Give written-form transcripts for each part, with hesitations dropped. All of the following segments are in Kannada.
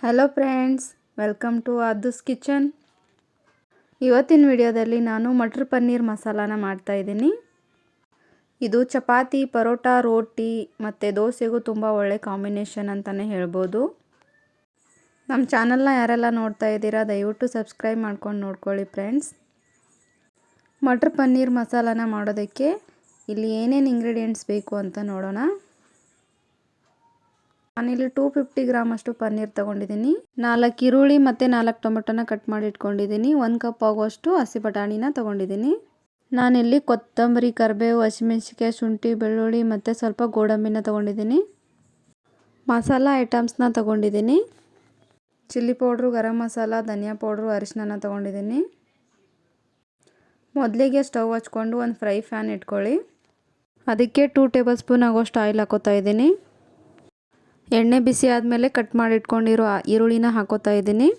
Hello friends, welcome to Addu's kitchen. ಇವತ್ತಿನ ವಿಡಿಯೋದಲ್ಲಿ ನಾನು ಮಟರ್ ಪನ್ನೀರ್ ಮಸಾಲಾನ ಮಾಡ್ತಾಯಿದ್ದೀನಿ. ಇದು ಚಪಾತಿ, ಪರೋಟ, ರೋಟಿ ಮತ್ತು ದೋಸೆಗೂ ತುಂಬ ಒಳ್ಳೆ ಕಾಂಬಿನೇಷನ್ ಅಂತಲೇ ಹೇಳ್ಬೋದು. ನಮ್ಮ ಚಾನಲ್ನ ಯಾರೆಲ್ಲ ನೋಡ್ತಾ ಇದ್ದೀರಾ ದಯವಿಟ್ಟು ಸಬ್ಸ್ಕ್ರೈಬ್ ಮಾಡ್ಕೊಂಡು ನೋಡ್ಕೊಳ್ಳಿ ಫ್ರೆಂಡ್ಸ್. ಮಟರ್ ಪನ್ನೀರ್ ಮಸಾಲಾನ ಮಾಡೋದಕ್ಕೆ ಇಲ್ಲಿ ಏನೇನು ಇಂಗ್ರೀಡಿಯೆಂಟ್ಸ್ ಬೇಕು ಅಂತ ನೋಡೋಣ. ನಾನಿಲ್ಲಿ 250 ಗ್ರಾಮ್ ಅಷ್ಟು ಪನ್ನೀರ್ ತೊಗೊಂಡಿದ್ದೀನಿ. 4 ಈರುಳ್ಳಿ ಮತ್ತು 4 ಟೊಮೆಟೊನ ಕಟ್ ಮಾಡಿ ಇಟ್ಕೊಂಡಿದ್ದೀನಿ. 1 ಕಪ್ ಆಗುವಷ್ಟು ಹಸಿ ಬಟಾಣಿನ ತೊಗೊಂಡಿದ್ದೀನಿ. ನಾನಿಲ್ಲಿ ಕೊತ್ತಂಬರಿ, ಕರಿಬೇವು, ಹಸಿಮೆಣಸಿಕಾಯಿ, ಶುಂಠಿ, ಬೆಳ್ಳುಳ್ಳಿ ಮತ್ತು ಸ್ವಲ್ಪ ಗೋಡಂಬಿನ ತೊಗೊಂಡಿದ್ದೀನಿ. ಮಸಾಲ ಐಟಮ್ಸ್ನ ತೊಗೊಂಡಿದ್ದೀನಿ. ಚಿಲ್ಲಿ ಪೌಡ್ರು, ಗರಂ ಮಸಾಲ, ಧನಿಯಾ ಪೌಡ್ರು, ಅರಿಶಿನ ತೊಗೊಂಡಿದ್ದೀನಿ. ಮೊದಲಿಗೆ ಸ್ಟವ್ ಹಚ್ಕೊಂಡು ಒಂದು ಫ್ರೈ ಪ್ಯಾನ್ ಇಟ್ಕೊಳ್ಳಿ. ಅದಕ್ಕೆ 2 ಟೇಬಲ್ ಸ್ಪೂನ್ ಆಗೋಷ್ಟು ಆಯಿಲ್ ಹಾಕೋತಾ ಇದ್ದೀನಿ. ಎಣ್ಣೆ ಬಿಸಿ ಆದಮೇಲೆ ಕಟ್ ಮಾಡಿ ಇಟ್ಕೊಂಡಿರೋ ಈರುಳ್ಳಿನ ಹಾಕೋತಾ ಇದ್ದೀನಿ.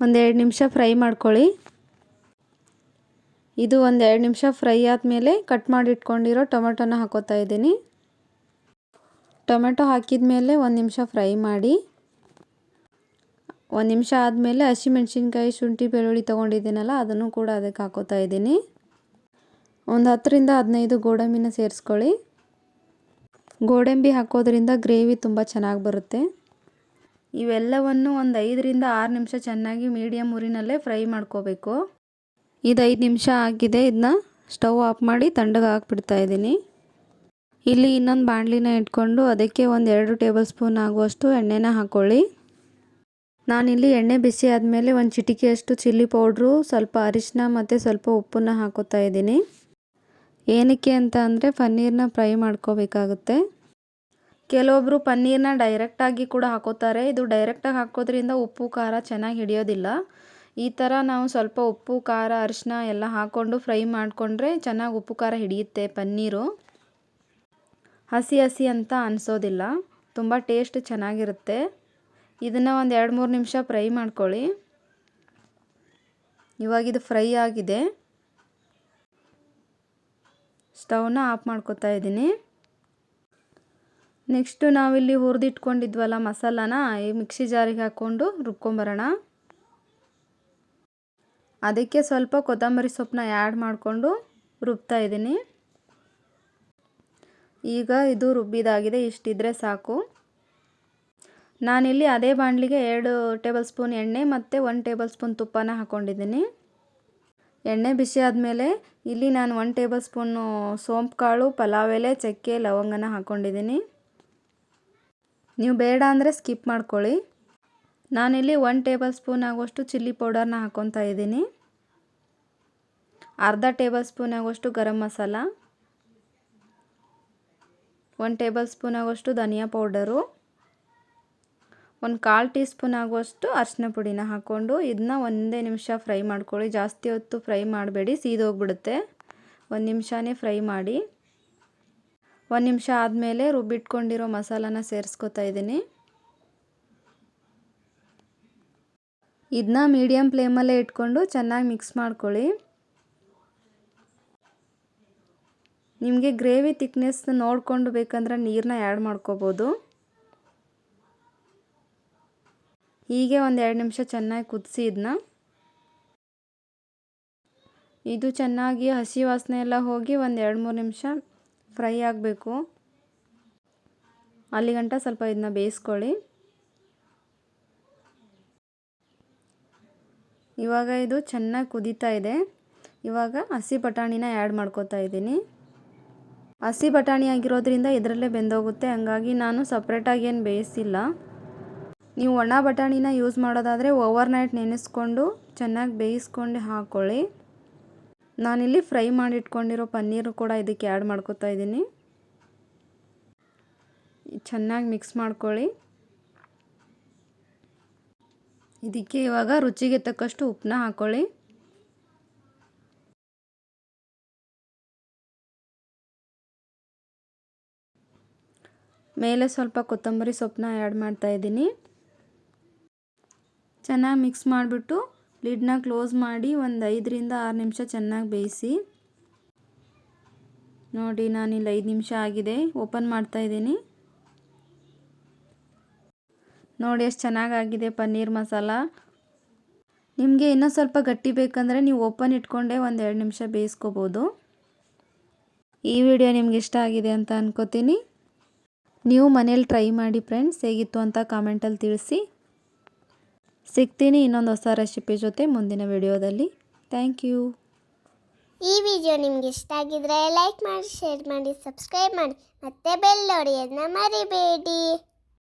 1-2 ನಿಮಿಷ ಫ್ರೈ ಮಾಡ್ಕೊಳ್ಳಿ. ಇದು 1-2 ನಿಮಿಷ ಫ್ರೈ ಆದಮೇಲೆ ಕಟ್ ಮಾಡಿ ಇಟ್ಕೊಂಡಿರೋ ಟೊಮೆಟೊನ ಹಾಕೋತಾ ಇದ್ದೀನಿ. ಟೊಮೆಟೊ ಹಾಕಿದ ಮೇಲೆ 1 ನಿಮಿಷ ಫ್ರೈ ಮಾಡಿ. 1 ನಿಮಿಷ ಆದಮೇಲೆ ಹಸಿಮೆಣಸಿನ್ಕಾಯಿ, ಶುಂಠಿ, ಬೆಳ್ಳುಳ್ಳಿ ತೊಗೊಂಡಿದ್ದೀನಲ್ಲ ಅದನ್ನು ಕೂಡ ಅದಕ್ಕೆ ಹಾಕೋತಾ ಇದ್ದೀನಿ. ಒಂದು 10-15 ಗೋಡಂಬಿನ ಸೇರಿಸ್ಕೊಳ್ಳಿ. ಗೋಡಂಬಿ ಹಾಕೋದ್ರಿಂದ ಗ್ರೇವಿ ತುಂಬ ಚೆನ್ನಾಗಿ ಬರುತ್ತೆ. ಇವೆಲ್ಲವನ್ನು ಒಂದು 5-6 ನಿಮಿಷ ಚೆನ್ನಾಗಿ ಮೀಡಿಯಮ್ ಉರಿನಲ್ಲೇ ಫ್ರೈ ಮಾಡ್ಕೋಬೇಕು. ಇದು 5 ನಿಮಿಷ ಆಗಿದೆ. ಇದನ್ನ ಸ್ಟವ್ ಆಫ್ ಮಾಡಿ ತಣ್ಣಗೆ ಹಾಕ್ಬಿಡ್ತಾ ಇದ್ದೀನಿ. ಇಲ್ಲಿ ಇನ್ನೊಂದು ಬಾಣಲಿನ ಇಟ್ಕೊಂಡು ಅದಕ್ಕೆ 1-2 ಟೇಬಲ್ ಸ್ಪೂನ್ ಆಗುವಷ್ಟು ಎಣ್ಣೆನ ಹಾಕ್ಕೊಳ್ಳಿ. ನಾನಿಲ್ಲಿ ಎಣ್ಣೆ ಬಿಸಿ ಆದಮೇಲೆ 1 ಚಿಟಿಕೆಯಷ್ಟು ಚಿಲ್ಲಿ ಪೌಡ್ರು, ಸ್ವಲ್ಪ ಅರಿಶಿನ ಮತ್ತು ಸ್ವಲ್ಪ ಉಪ್ಪನ್ನ ಹಾಕೋತಾ ಇದ್ದೀನಿ. ಏನಕ್ಕೆ ಅಂತ ಅಂದರೆ ಪನ್ನೀರನ್ನ ಫ್ರೈ ಮಾಡ್ಕೋಬೇಕಾಗುತ್ತೆ. ಕೆಲವೊಬ್ಬರು ಪನ್ನೀರನ್ನ ಡೈರೆಕ್ಟಾಗಿ ಕೂಡ ಹಾಕೋತಾರೆ. ಇದು ಡೈರೆಕ್ಟಾಗಿ ಹಾಕೋದ್ರಿಂದ ಉಪ್ಪು ಖಾರ ಚೆನ್ನಾಗಿ ಹಿಡಿಯೋದಿಲ್ಲ. ಈ ಥರ ನಾವು ಸ್ವಲ್ಪ ಉಪ್ಪು, ಖಾರ, ಅರಿಶಿನ ಎಲ್ಲ ಹಾಕ್ಕೊಂಡು ಫ್ರೈ ಮಾಡಿಕೊಂಡ್ರೆ ಚೆನ್ನಾಗಿ ಉಪ್ಪು ಖಾರ ಹಿಡಿಯುತ್ತೆ ಪನ್ನೀರು. ಹಸಿ ಹಸಿ ಅಂತ ಅನಿಸೋದಿಲ್ಲ, ತುಂಬ ಟೇಸ್ಟ್ ಚೆನ್ನಾಗಿರುತ್ತೆ. ಇದನ್ನು ಒಂದು 2-3 ನಿಮಿಷ ಫ್ರೈ ಮಾಡ್ಕೊಳ್ಳಿ. ಇವಾಗಿದು ಫ್ರೈ ಆಗಿದೆ. ಸ್ಟವ್ನ ಆಫ್ ಮಾಡ್ಕೋತಾ ಇದ್ದೀನಿ. ನೆಕ್ಸ್ಟು ನಾವಿಲ್ಲಿ ಹುರಿದಿಟ್ಕೊಂಡಿದ್ವಲ್ಲ ಮಸಾಲಾನ ಈ ಮಿಕ್ಸಿ ಜಾರಿಗೆ ಹಾಕ್ಕೊಂಡು ರುಬ್ಕೊಂಬರೋಣ. ಅದಕ್ಕೆ ಸ್ವಲ್ಪ ಕೊತ್ತಂಬರಿ ಸೊಪ್ಪನ್ನ ಆ್ಯಡ್ ಮಾಡಿಕೊಂಡು ರುಬ್ತಾ ಇದ್ದೀನಿ. ಈಗ ಇದು ರುಬ್ಬಿದಾಗಿದೆ, ಇಷ್ಟಿದ್ರೆ ಸಾಕು. ನಾನಿಲ್ಲಿ ಅದೇ ಬಾಣಲಿಗೆ 2 ಟೇಬಲ್ ಸ್ಪೂನ್ ಎಣ್ಣೆ ಮತ್ತು 1 ಟೇಬಲ್ ಸ್ಪೂನ್ ತುಪ್ಪನ ಹಾಕ್ಕೊಂಡಿದ್ದೀನಿ. ಎಣ್ಣೆ ಬಿಸಿ ಆದಮೇಲೆ ಇಲ್ಲಿ ನಾನು 1 ಟೇಬಲ್ ಸ್ಪೂನು ಸೋಂಪು ಕಾಳು, ಪಲಾವ್ ಎಲೆ, ಚಕ್ಕೆ, ಲವಂಗನ ಹಾಕ್ಕೊಂಡಿದ್ದೀನಿ. ನೀವು ಬೇಡ ಅಂದರೆ ಸ್ಕಿಪ್ ಮಾಡ್ಕೊಳ್ಳಿ. ನಾನಿಲ್ಲಿ 1 ಟೇಬಲ್ ಸ್ಪೂನ್ ಆಗುವಷ್ಟು ಚಿಲ್ಲಿ ಪೌಡರ್ನ ಹಾಕ್ಕೊತಾ ಇದ್ದೀನಿ. ಅರ್ಧ ಟೇಬಲ್ ಸ್ಪೂನ್ ಆಗುವಷ್ಟು ಗರಂ ಮಸಾಲ, 1 ಟೇಬಲ್ ಸ್ಪೂನ್ ಆಗುವಷ್ಟು ಧನಿಯಾ ಪೌಡರು, 1/4 ಟೀ ಸ್ಪೂನ್ ಆಗುವಷ್ಟು ಅರಿಶಿನ ಪುಡಿನ ಹಾಕ್ಕೊಂಡು ಇದನ್ನ 1 ನಿಮಿಷ ಫ್ರೈ ಮಾಡ್ಕೊಳ್ಳಿ. ಜಾಸ್ತಿ ಹೊತ್ತು ಫ್ರೈ ಮಾಡಬೇಡಿ, ಸೀದೋಗ್ಬಿಡುತ್ತೆ. 1 ನಿಮಿಷನೇ ಫ್ರೈ ಮಾಡಿ. 1 ನಿಮಿಷ ಆದಮೇಲೆ ರುಬ್ಬಿಟ್ಕೊಂಡಿರೋ ಮಸಾಲಾನ ಸೇರಿಸ್ಕೊತಾ ಇದ್ದೀನಿ. ಇದನ್ನ ಮೀಡಿಯಮ್ ಫ್ಲೇಮಲ್ಲೇ ಇಟ್ಕೊಂಡು ಚೆನ್ನಾಗಿ ಮಿಕ್ಸ್ ಮಾಡ್ಕೊಳ್ಳಿ. ನಿಮಗೆ ಗ್ರೇವಿ ಥಿಕ್ನೆಸ್ ನೋಡಿಕೊಂಡು ಬೇಕಂದ್ರೆ ನೀರನ್ನ ಆ್ಯಡ್ ಮಾಡ್ಕೋಬೋದು. ಹೀಗೆ 1-2 ನಿಮಿಷ ಚೆನ್ನಾಗಿ ಕುದಿಸಿ ಇದನ್ನ. ಇದು ಚೆನ್ನಾಗಿ ಹಸಿ ವಾಸನೆ ಎಲ್ಲ ಹೋಗಿ 1-2-3 ನಿಮಿಷ ಫ್ರೈ ಆಗಬೇಕು. ಅಲ್ಲಿಗಂಟ ಸ್ವಲ್ಪ ಇದನ್ನ ಬೇಯಿಸ್ಕೊಳ್ಳಿ. ಇವಾಗ ಇದು ಚೆನ್ನಾಗಿ ಕುದೀತಾ ಇದೆ. ಇವಾಗ ಹಸಿ ಬಟಾಣಿನ ಆ್ಯಡ್ ಮಾಡ್ಕೋತಾ ಇದ್ದೀನಿ. ಹಸಿ ಬಟಾಣಿ ಆಗಿರೋದ್ರಿಂದ ಇದರಲ್ಲೇ ಬೆಂದೋಗುತ್ತೆ, ಹಂಗಾಗಿ ನಾನು ಸಪ್ರೇಟಾಗಿ ಏನು ಬೇಯಿಸಿಲ್ಲ. ನೀವು ಒಣ ಬಟಾಣಿನ ಯೂಸ್ ಮಾಡೋದಾದರೆ ಓವರ್ನೈಟ್ ನೆನೆಸ್ಕೊಂಡು ಚೆನ್ನಾಗಿ ಬೇಯಿಸ್ಕೊಂಡು ಹಾಕ್ಕೊಳ್ಳಿ. ನಾನಿಲ್ಲಿ ಫ್ರೈ ಮಾಡಿ ಇಟ್ಕೊಂಡಿರೋ ಪನ್ನೀರು ಕೂಡ ಇದಕ್ಕೆ ಆ್ಯಡ್ ಮಾಡ್ಕೋತಾ ಇದ್ದೀನಿ. ಚೆನ್ನಾಗಿ ಮಿಕ್ಸ್ ಮಾಡ್ಕೊಳ್ಳಿ. ಇದಕ್ಕೆ ಇವಾಗ ರುಚಿಗೆ ತಕ್ಕಷ್ಟು ಉಪ್ಪನ್ನ ಹಾಕ್ಕೊಳ್ಳಿ. ಮೇಲೆ ಸ್ವಲ್ಪ ಕೊತ್ತಂಬರಿ ಸೊಪ್ಪನ್ನ ಆ್ಯಡ್ ಮಾಡ್ತಾ ಇದ್ದೀನಿ. ಚೆನ್ನಾಗಿ ಮಿಕ್ಸ್ ಮಾಡಿಬಿಟ್ಟು ಲಿಡ್ನ ಕ್ಲೋಸ್ ಮಾಡಿ 5-6 ನಿಮಿಷ ಚೆನ್ನಾಗಿ ಬೇಯಿಸಿ. ನೋಡಿ, ನಾನಿಲ್ಲಿ 5 ನಿಮಿಷ ಆಗಿದೆ. ಓಪನ್ ಮಾಡ್ತಾ ಇದ್ದೀನಿ. ನೋಡಿ ಎಷ್ಟು ಚೆನ್ನಾಗಾಗಿದೆ ಪನ್ನೀರ್ ಮಸಾಲ. ನಿಮಗೆ ಇನ್ನೂ ಸ್ವಲ್ಪ ಗಟ್ಟಿ ಬೇಕಂದರೆ ನೀವು ಓಪನ್ ಇಟ್ಕೊಂಡೇ ಒಂದು 2 ನಿಮಿಷ ಬೇಯಿಸ್ಕೋಬೋದು. ಈ ವಿಡಿಯೋ ನಿಮ್ಗೆ ಇಷ್ಟ ಆಗಿದೆ ಅಂತ ಅನ್ಕೋತೀನಿ. ನೀವು ಮನೇಲಿ ಟ್ರೈ ಮಾಡಿ ಫ್ರೆಂಡ್ಸ್, ಹೇಗಿತ್ತು ಅಂತ ಕಾಮೆಂಟಲ್ಲಿ ತಿಳಿಸಿ. ಸಿಗ್ತೀನಿ ಇನ್ನೊಂದು ಹೊಸ ರೆಸಿಪಿ ಜೊತೆ ಮುಂದಿನ ವಿಡಿಯೋದಲ್ಲಿ. Thank you. ಈ ವಿಡಿಯೋ ನಿಮಗೆ ಇಷ್ಟ ಆಗಿದ್ರೆ ಲೈಕ್ ಮಾಡಿ, ಶೇರ್ ಮಾಡಿ, ಸಬ್ಸ್ಕ್ರೈಬ್ ಮಾಡಿ, ಮತ್ತೆ ಬೆಲ್ ಹೊಡೆಯೋದನ್ನ ಮರಿಬೇಡಿ.